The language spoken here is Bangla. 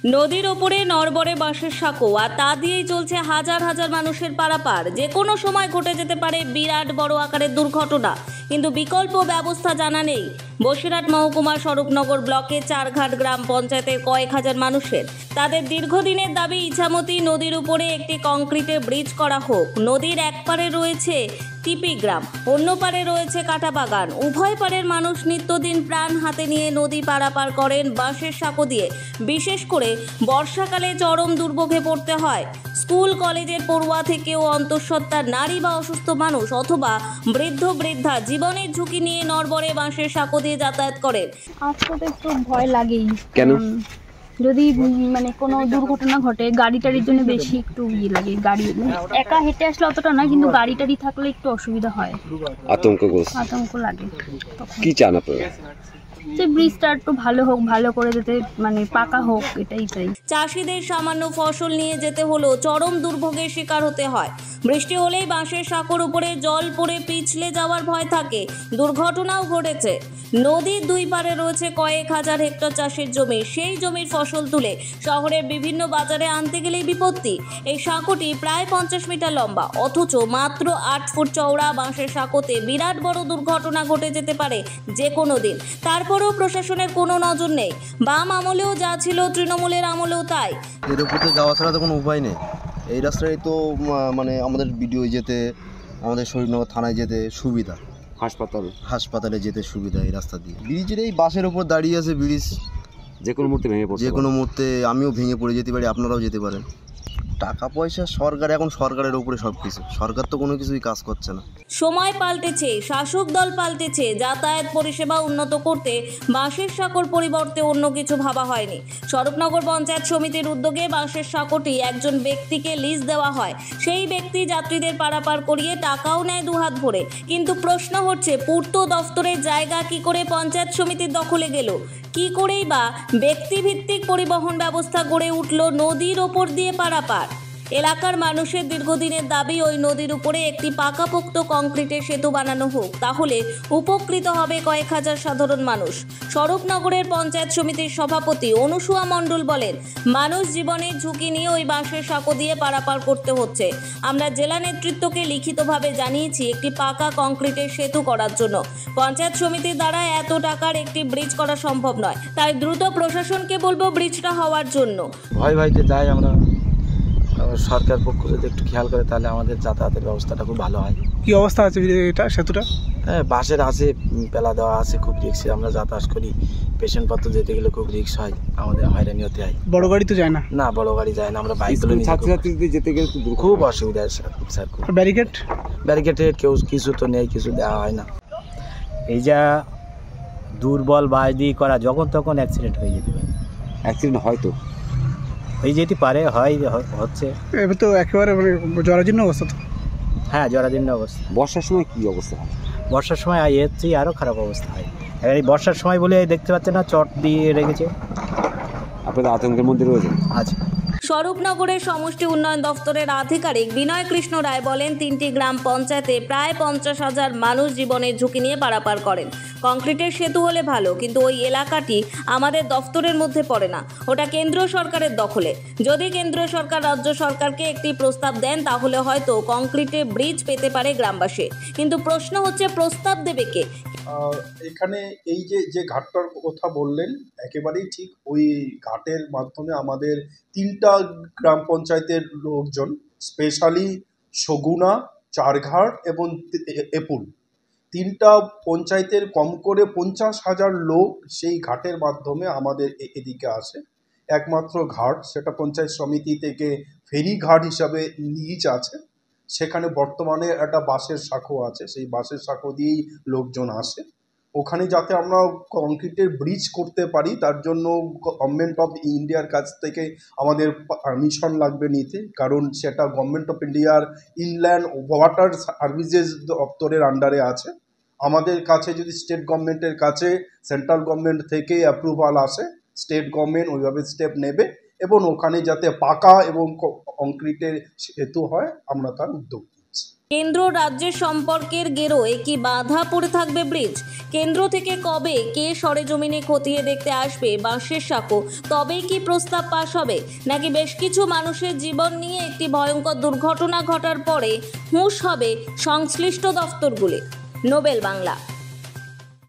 নদীর ওপরে নড়বড়ে বাঁশের সাঁকো, আর তা দিয়েই চলছে হাজার হাজার মানুষের পারাপার। যে কোনো সময় ঘটে যেতে পারে বিরাট বড় আকারের দুর্ঘটনা, কিন্তু বিকল্প ব্যবস্থা জানা নেই বসিরহাট মহকুমার স্বরূপনগর ব্লকের চারঘাট গ্রাম পঞ্চায়েতের কয়েক হাজার মানুষের। তাদের দীর্ঘদিনের দাবি ইছামতি নদীর উপরে একটি কংক্রিটের ব্রিজ করা হোক। নদীর এক পারে রয়েছে টিপি গ্রাম, অন্য পারে রয়েছে কাঁটাবাগান। উভয় পারের মানুষ নিত্যদিন প্রাণ হাতে নিয়ে নদী পারাপার করেন বাঁশের সাঁকো দিয়ে। বিশেষ করে বর্ষাকালে চরম দুর্ভোগে পড়তে হয় স্কুল কলেজের পড়ুয়া থেকেও অন্তঃসত্ত্বা নারী বা অসুস্থ মানুষ অথবা বৃদ্ধ বৃদ্ধা জীবনের ঝুঁকি নিয়ে নড়বড়ে বাঁশের সাঁকো দিয়ে যাতায়াত করেন। আজকে তো একটু ভয় লাগেই। কেন? যদি মানে কোনো দুর্ঘটনা ঘটে গাড়ি টাড়ির জন্য বেশি একটু লাগে। গাড়ি একা হেঁটে আসলে অতটা না, কিন্তু গাড়ি টাড়ি থাকলে একটু অসুবিধা হয়, আতঙ্ক লাগে। কি চান আপনারা? যে ব্রিজটা একটু ভালো হোক, ভালো করে যেতে মানে পাকা হোক, এটাই চাই। চাষিদের সামান্য ফসল নিয়ে যেতে হলেও চরম দুর্ভোগের শিকার হতে হয়। বৃষ্টি হলেই বাঁশের সাঁকোর উপরে জল পড়ে পিছলে যাওয়ার ভয় থাকে। দুর্ঘটনাও ঘটেছে। নদীর দুই পারে রয়েছে কয়েক হাজার হেক্টর চাষের জমি। সেই জমির ফসল তুলে শহরের বিভিন্ন বাজারে আনতে গেলেই বিপত্তি। এই সাঁকোটি প্রায় 50 মিটার লম্বা, অথচ মাত্র 8 ফুট চওড়া বাঁশের সাঁকোতে বিরাট বড় দুর্ঘটনা ঘটে যেতে পারে যে কোনো দিন। তারপরেও প্রশাসনের কোনো নজর নেই। বাম আমলেও যা ছিল, তৃণমূলের আমলেও তাই। এর উপরে যাওয়া ছাড়া তো কোনো উপায় নেই। এই রাস্তায় তো মানে আমাদের বিডিও যেতে, আমাদের শরীরনগর থানায় যেতে সুবিধা, হাসপাতালে যেতে সুবিধা এই রাস্তা দিয়ে। ব্রিজের এই বাসের ওপর দাঁড়িয়ে আছে ব্রিজ, যে কোনো মুহূর্তে ভেঙে পড়ে, যে কোনো মুহূর্তে আমিও ভেঙে পড়ে যেতে পারি, আপনারাও যেতে পারেন। টাকা পয়সা সরকার, এখন সরকারের উপরে সব কিছু। সরকার তো কোনো কিছুই কাজ করছে না। সময় পাল্টেছে, শাসক দল পাল্টেছে, যাতায়াত পরিষেবা উন্নত করতে বাঁশের সাঁকোর পরিবর্তে অন্য কিছু ভাবা হয়নি। স্বরূপনগর পঞ্চায়েত সমিতির উদ্যোগে বাঁশের সাঁকোটি একজন ব্যক্তিকে লিজ দেওয়া হয়। সেই ব্যক্তি যাত্রীদের পারাপার করিয়ে টাকাও নেয় দুহাত ভরে। কিন্তু প্রশ্ন হচ্ছে, পূর্ত দফতরের জায়গা কি করে পঞ্চায়েত সমিতির দখলে গেল? কি করেই বা ব্যক্তিভিত্তিক পরিবহন ব্যবস্থা গড়ে উঠল নদীর ওপর দিয়ে পারাপার? এলাকার মানুষের দীর্ঘদিনের দাবি ওই নদীর উপরে একটি পাকাপোক্ত কংক্রিটের সেতু বানানো হোক, তাহলে উপকৃত হবে কয়েক হাজার সাধারণ মানুষ। স্বরূপনগরের পঞ্চায়েত সমিতির সভাপতি অনুসুয়া মণ্ডল বলেন, মানুষ জীবনের ঝুঁকি নিয়ে ওই বাঁশের সাঁকো দিয়ে পারাপার করতে হচ্ছে। আমরা জেলা নেতৃত্বকে লিখিতভাবে জানিয়েছি একটি পাকা কংক্রিটের সেতু করার জন্য। পঞ্চায়েত সমিতির দ্বারা এত টাকার একটি ব্রিজ করা সম্ভব নয়, তাই দ্রুত প্রশাসনকে বলবো ব্রিজটা হওয়ার জন্য। ভয়তে যাই আমরা, সরকার পক্ষ যদি একটু খেয়াল করে তাহলে আমাদের যাতায়াতের ব্যবস্থাটা খুব ভালো হয়। কি অবস্থা আছে এটা সেতুটা? হ্যাঁ, বাসের আছে, পেলা দেওয়া আছে, খুব রিক্সে আমরা যাতায়াত করি। পেশেন্ট পত্র যেতে গেলে খুব রিক্স হয়, আমাদের হয়রানি হতে হয়। বড় গাড়ি তো যায় না? না, বড় গাড়ি যায় না, আমরা বাইক তুলে নিয়ে ছাত্রছাত্রীদের যেতে গেলে খুব অসুবিধা হয় স্যার। ব্যারিকেড কেউ কিছু তো নেই, কিছু দেওয়া হয় না। এই যা দুর্বল বাস দিয়ে করা, যখন তখন অ্যাক্সিডেন্ট হয়ে যেতে পারে। অ্যাক্সিডেন্ট হয়তো হয়ে যেতে পারে, হচ্ছে। এবার তো একেবারে জরাজীর্ণ অবস্থা তো। হ্যাঁ, জরাজীর্ণ অবস্থা। বর্ষার সময় কি অবস্থা হয়? বর্ষার সময় এর চেয়ে আরও খারাপ অবস্থা হয়। এবার এই বর্ষার সময় বলে দেখতে পাচ্ছেন না, চট দিয়ে রেখেছে। আপনাদের আতঙ্কের মধ্যে রয়েছে? আচ্ছা। স্বরূপনগরের সমষ্টি উন্নয়ন দফতরের আধিকারিক বিনয় কৃষ্ণ রায় বলেন, 3টি গ্রাম পঞ্চায়েতে প্রায় 50,000 মানুষ জীবনের ঝুঁকি নিয়ে পারাপার করেন। কংক্রিটের সেতু হলে ভালো, কিন্তু ওই এলাকাটি আমাদের দফতরের মধ্যে পড়ে না, ওটা কেন্দ্র সরকারের দখলে। যদি কেন্দ্র সরকার রাজ্য সরকারকে একটি প্রস্তাব দেন, তাহলে হয়তো কংক্রিটের ব্রিজ পেতে পারে গ্রামবাসী। কিন্তু প্রশ্ন হচ্ছে, প্রস্তাব দেবে কে? এখানে এই যে ঘাটটার কথা বললেন একেবারেই ঠিক। ওই ঘাটের মাধ্যমে আমাদের 3টা গ্রাম পঞ্চায়েতের লোকজন, স্পেশালি সগুনা, চারঘাট এবং এপুল, 3টা পঞ্চায়েতের কম করে 50,000 লোক সেই ঘাটের মাধ্যমে আমাদের এদিকে আসে। একমাত্র ঘাট, সেটা পঞ্চায়েত সমিতি থেকে ফেরি ঘাট হিসাবে লিজ আছে। সেখানে বর্তমানে একটা বাঁশের সাঁকো আছে, সেই বাঁশের সাঁকো দিয়েই লোকজন আসে। ওখানে যাতে আমরা কংক্রিটের ব্রিজ করতে পারি, তার জন্য গভর্নমেন্ট অফ ইন্ডিয়ার কাছ থেকে আমাদের পারমিশন লাগবে নিতে, কারণ সেটা গভর্নমেন্ট অফ ইন্ডিয়ার ইনল্যান্ড ওয়াটার সার্ভিসেস দপ্তরের আন্ডারে আছে। আমাদের কাছে যদি স্টেট গভর্নমেন্টের কাছে সেন্ট্রাল গভর্নমেন্ট থেকে অ্যাপ্রুভাল আসে, স্টেট গভর্নমেন্ট ওইভাবে স্টেপ নেবে এবং ওখানে যাতে পাকা এবং কংক্রিটের সেতু হয়, আমরা তার উদ্যোগ নিচ্ছি। কেন্দ্র রাজ্যের সম্পর্কের গেরোয় কি বাধা পড়ে থাকবে ব্রিজ? কেন্দ্র থেকে কবে কে সরেজমিনে খতিয়ে দেখতে আসবে বাঁশের সাঁকো? তবেই কি প্রস্তাব পাস হবে, নাকি বেশ কিছু মানুষের জীবন নিয়ে একটি ভয়ঙ্কর দুর্ঘটনা ঘটার পরে হুঁশ হবে সংশ্লিষ্ট দফতরগুলি? নোবেল বাংলা।